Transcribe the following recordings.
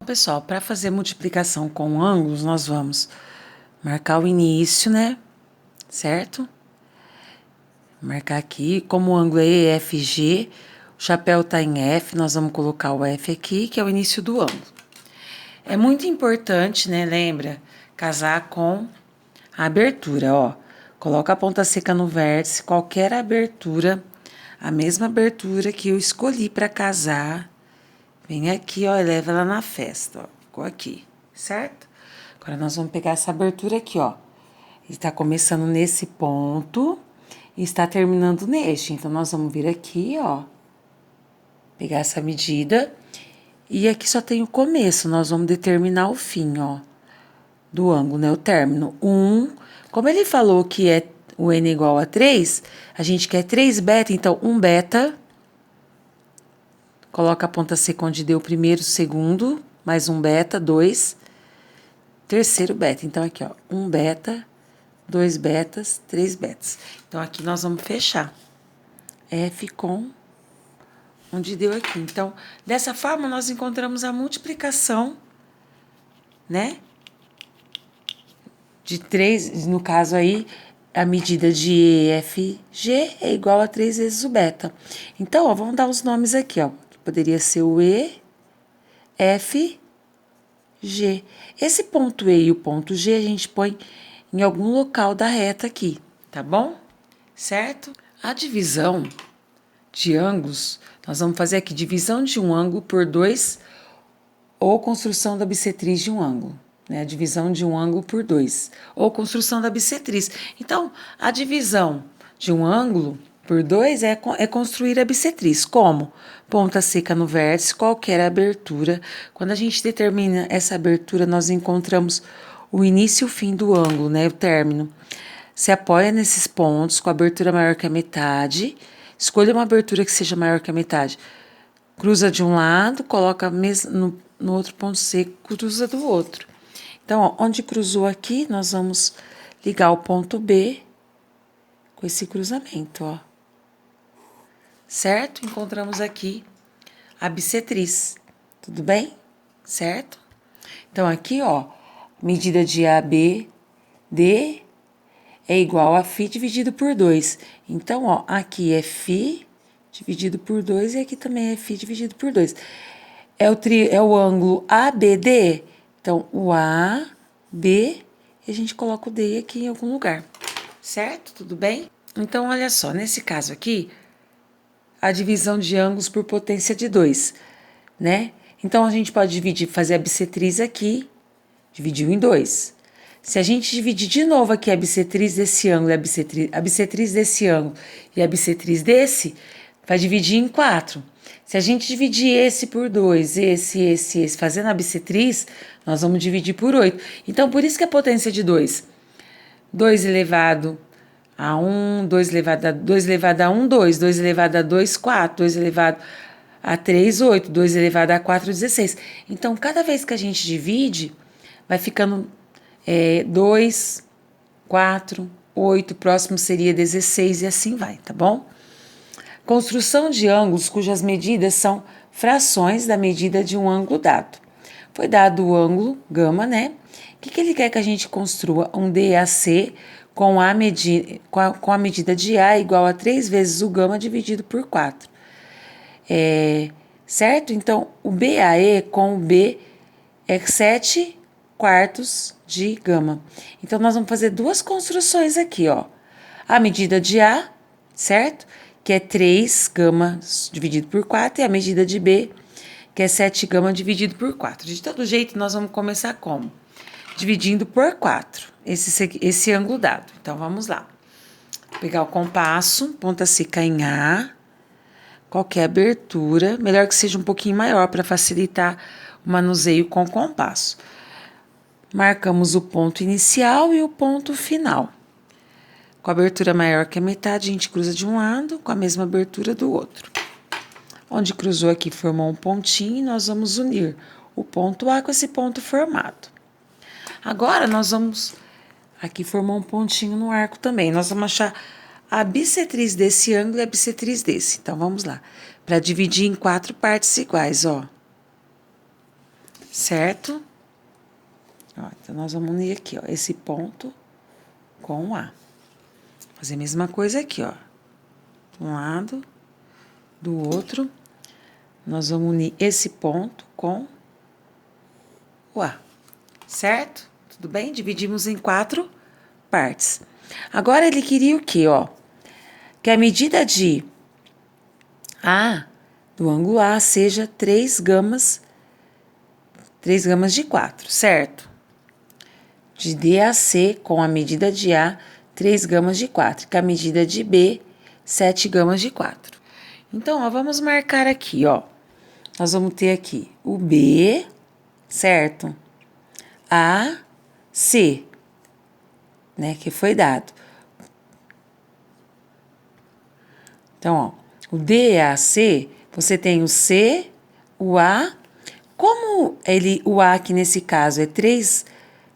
pessoal, para fazer multiplicação com ângulos, nós vamos marcar o início, né? Certo? Marcar aqui, como o ângulo é EFG, o chapéu tá em F, nós vamos colocar o F aqui, que é o início do ângulo. É muito importante, né? Lembra? Casar com a abertura, ó. Coloca a ponta seca no vértice, qualquer abertura, a mesma abertura que eu escolhi para casar. Vem aqui, ó, e leva ela na festa, ó. Ficou aqui, certo? Agora, nós vamos pegar essa abertura aqui, ó. Ele tá começando nesse ponto e está terminando neste. Então, nós vamos vir aqui, ó. Pegar essa medida. E aqui só tem o começo, nós vamos determinar o fim, ó. Do ângulo, né? O término. Como ele falou que é o n igual a 3, a gente quer 3 beta, então 1 beta. Coloca a ponta seca onde deu o primeiro, segundo, mais 1 beta, 2. Terceiro beta. Então, aqui, ó, 1 beta, 2 betas, 3 betas. Então, aqui nós vamos fechar. F com onde deu aqui. Então, dessa forma, nós encontramos a multiplicação, né? De 3, no caso aí, a medida de EFG é igual a 3 vezes o beta. Então, ó, vamos dar os nomes aqui, ó. Poderia ser o E, F, G. Esse ponto E e o ponto G a gente põe em algum local da reta aqui, tá bom? Certo? A divisão de ângulos, nós vamos fazer aqui divisão de um ângulo por 2 ou construção da bissetriz de um ângulo, né? A divisão de um ângulo por 2 ou construção da bissetriz. Então, a divisão de um ângulo por 2 é construir a bissetriz. Como? Ponta seca no vértice, qualquer abertura. Quando a gente determina essa abertura, nós encontramos o início e o fim do ângulo, né? O término. Se apoia nesses pontos com a abertura maior que a metade. Escolha uma abertura que seja maior que a metade. Cruza de um lado, coloca no outro ponto seco, cruza do outro. Então, ó, onde cruzou aqui, nós vamos ligar o ponto B com esse cruzamento, ó. Certo? Encontramos aqui a bissetriz, tudo bem? Certo? Então, aqui, ó, medida de ABD é igual a φ dividido por 2. Então, ó, aqui é φ dividido por 2 e aqui também é φ dividido por 2. É o ângulo ABD, então, o AB, e a gente coloca o D aqui em algum lugar, certo? Tudo bem? Então, olha só, nesse caso aqui, a divisão de ângulos por potência de 2, né? Então, a gente pode fazer a bissetriz aqui, dividiu em 2. Se a gente dividir de novo aqui a bissetriz desse ângulo, a bissetriz desse ângulo e a bissetriz desse, vai dividir em 4. Se a gente dividir esse por 2, esse, fazendo a bissetriz, nós vamos dividir por 8. Então, por isso que a potência de 2. 2 elevado a 1, 2 elevado a 1, 2, 2 elevado a 2, 4, 2 elevado a 3, 8, 2 elevado a 4, 16. Então, cada vez que a gente divide, vai ficando 2, 4, 8, próximo seria 16 e assim vai, tá bom? Construção de ângulos cujas medidas são frações da medida de um ângulo dado. Foi dado o ângulo gama, né? O que ele quer que a gente construa? Um DAC com a medida de A igual a 3 vezes o gama dividido por 4. Certo? Então, o BAE com o B é 7 quartos de gama. Então, nós vamos fazer duas construções aqui, ó. A medida de A, certo? Que é 3 gama dividido por 4, e a medida de B, que é 7 gama dividido por 4. De todo jeito, nós vamos começar como? Dividindo por 4, esse ângulo dado. Então, vamos lá. Vou pegar o compasso, ponta seca em A, qualquer abertura, melhor que seja um pouquinho maior para facilitar o manuseio com o compasso. Marcamos o ponto inicial e o ponto final. Com a abertura maior que a metade, a gente cruza de um lado, com a mesma abertura do outro. Onde cruzou aqui, formou um pontinho, e nós vamos unir o ponto A com esse ponto formado. Agora, nós vamos... Aqui formou um pontinho no arco também. Nós vamos achar a bissetriz desse ângulo e a bissetriz desse. Então, vamos lá. Para dividir em 4 partes iguais, ó. certo? Ó, então, nós vamos unir aqui, ó, esse ponto com o A. Fazer a mesma coisa aqui, ó. De um lado, do outro. Nós vamos unir esse ponto com o A, certo? Tudo bem? Dividimos em 4 partes. Agora, ele queria o quê, ó? Que a medida de A, do ângulo A, seja 3 gamas de 4, certo? De D a C, com a medida de A, 3 gamas de 4. Com a medida de B, 7 gamas de 4. Então, ó, vamos marcar aqui, ó. Nós vamos ter aqui o B, certo? A, C, né, que foi dado. Então, ó, o D e a C, você tem o C, o A. Como o A aqui nesse caso é 3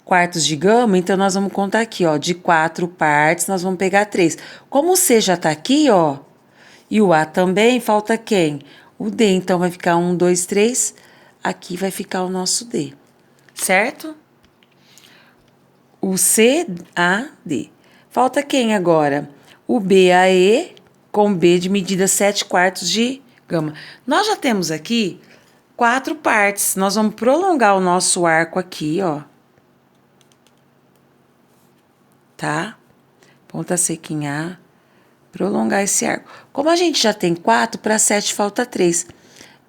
quartos de gama, então nós vamos contar aqui, ó, de 4 partes, nós vamos pegar 3. Como o C já tá aqui, ó, e o A também, falta quem? O D, então vai ficar 1, 2, 3, aqui vai ficar o nosso D, certo? O C, A, D. Falta quem agora? O B, A, E, com B de medida 7 quartos de gama. Nós já temos aqui 4 partes. Nós vamos prolongar o nosso arco aqui, ó. Tá? Ponta seca em A. Prolongar esse arco. Como a gente já tem 4, para 7 falta 3.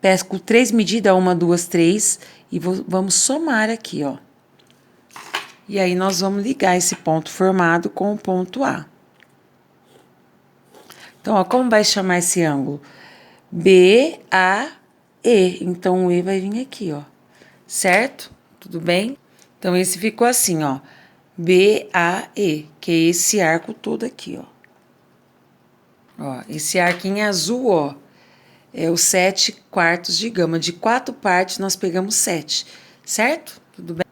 Pesco 3 medidas, 1, 2, 3. E vamos somar aqui, ó. E aí, nós vamos ligar esse ponto formado com o ponto A. Então, ó, como vai chamar esse ângulo? B, A, E. Então, o E vai vir aqui, ó. Certo? Tudo bem? Então, esse ficou assim, ó. B, A, E, que é esse arco todo aqui, ó. Ó, esse arco em azul, ó, é os 7 quartos de gama. De 4 partes, nós pegamos 7, certo? Tudo bem?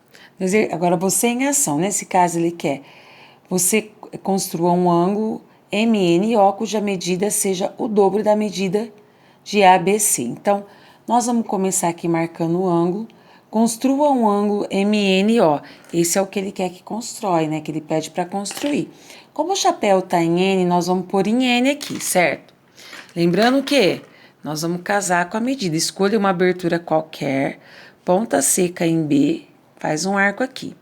Agora, você em ação. Nesse caso, ele quer você construa um ângulo MNO, cuja medida seja o dobro da medida de ABC. Então, nós vamos começar aqui marcando o ângulo. Construa um ângulo MNO. Esse é o que ele quer que constrói, né? Que ele pede para construir. Como o chapéu tá em N, nós vamos pôr em N aqui, certo? Lembrando que nós vamos casar com a medida. Escolha uma abertura qualquer, ponta seca em B, faz um arco aqui.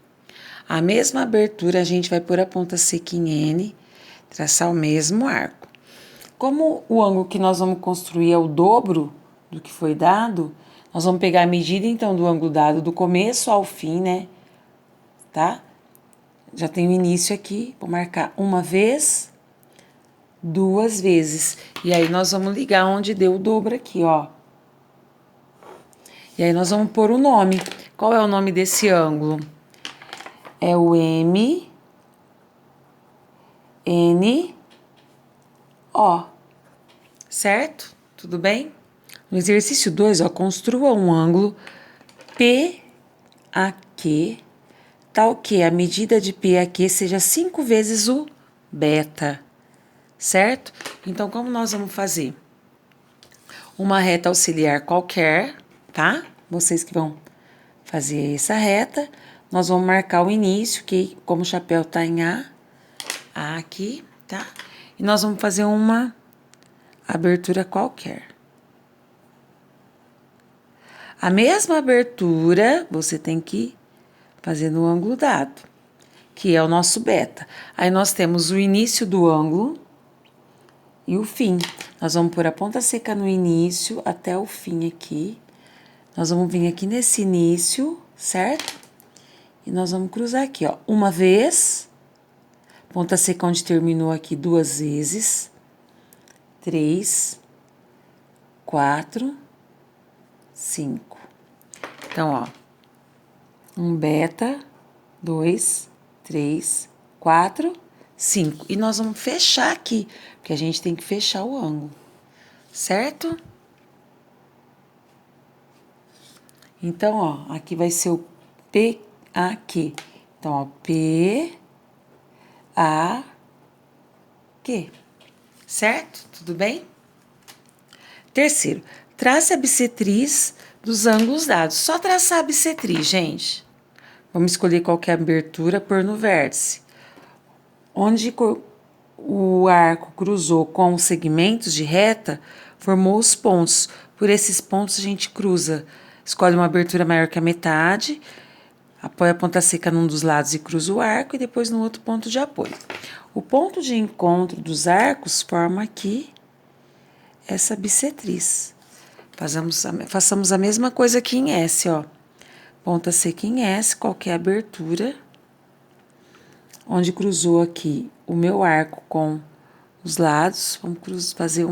A mesma abertura, a gente vai pôr a ponta seca em N, traçar o mesmo arco. Como o ângulo que nós vamos construir é o dobro do que foi dado, nós vamos pegar a medida, então, do ângulo dado do começo ao fim, né? Tá? Já tem o início aqui, vou marcar uma vez, 2 vezes. E aí, nós vamos ligar onde deu o dobro aqui, ó. E aí, nós vamos pôr o nome. Qual é o nome desse ângulo? É o M, N, O. Certo? Tudo bem? No exercício 2, ó, construa um ângulo PAQ, tal que a medida de PAQ seja 5 vezes o beta. Certo? Então, como nós vamos fazer? Uma reta auxiliar qualquer, tá? Vocês que vão fazer essa reta, nós vamos marcar o início, que como o chapéu tá em A aqui, tá? E nós vamos fazer uma abertura qualquer. A mesma abertura, você tem que fazer no ângulo dado, que é o nosso beta. Aí, nós temos o início do ângulo e o fim. Nós vamos pôr a ponta seca no início até o fim aqui. Nós vamos vir aqui nesse início, certo? E nós vamos cruzar aqui, ó. Uma vez, ponta seca onde terminou aqui 2 vezes. 3, 4, 5. Então, ó. Um beta, 2, 3, 4, 5. E nós vamos fechar aqui, porque a gente tem que fechar o ângulo, certo? Então, ó, aqui vai ser o PAQ. Então, ó, PAQ. Certo? Tudo bem? Terceiro, trace a bissetriz dos ângulos dados. Só traçar a bissetriz, gente. Vamos escolher qual que é a abertura, pôr no vértice. Onde o arco cruzou com os segmentos de reta, formou os pontos. Por esses pontos a gente cruza. Escolhe uma abertura maior que a metade, apoia a ponta seca num dos lados e cruza o arco, e depois no outro ponto de apoio. O ponto de encontro dos arcos forma aqui essa bissetriz. Façamos a mesma coisa aqui em S, ó. Ponta seca em S, qualquer abertura, onde cruzou aqui o meu arco com os lados, vamos fazer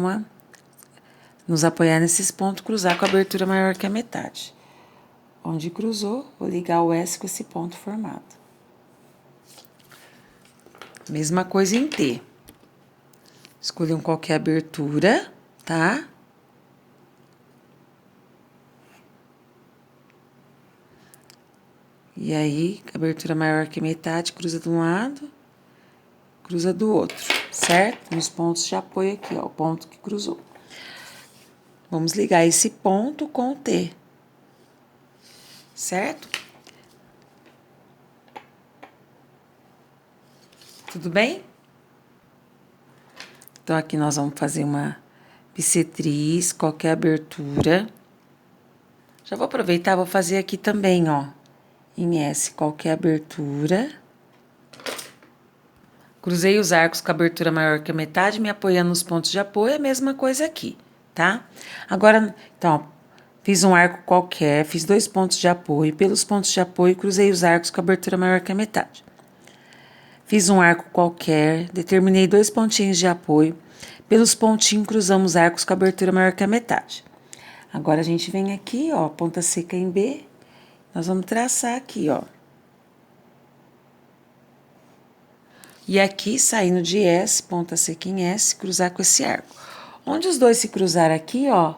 nos apoiar nesses pontos, cruzar com a abertura maior que a metade. Onde cruzou, vou ligar o S com esse ponto formado. Mesma coisa em T. Escolher qualquer abertura, tá? E aí, abertura maior que metade, cruza de um lado, cruza do outro, certo? Nos pontos de apoio aqui, ó, o ponto que cruzou. Vamos ligar esse ponto com o T, certo? Tudo bem? Então, aqui nós vamos fazer uma bissetriz, qualquer abertura. Já vou aproveitar, vou fazer aqui também, ó, em S, qualquer abertura. Cruzei os arcos com a abertura maior que a metade, me apoiando nos pontos de apoio, a mesma coisa aqui, tá? Agora, então, ó, fiz um arco qualquer, fiz 2 pontos de apoio, pelos pontos de apoio, cruzei os arcos com a abertura maior que a metade. Fiz um arco qualquer, determinei 2 pontinhos de apoio, pelos pontinhos cruzamos arcos com a abertura maior que a metade. Agora, a gente vem aqui, ó, ponta seca em B, nós vamos traçar aqui, ó. E aqui, saindo de S, ponta seca em S, cruzar com esse arco. Onde os dois se cruzar aqui, ó,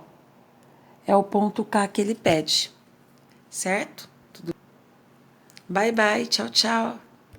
é o ponto K que ele pede, certo? Bye, bye, tchau, tchau.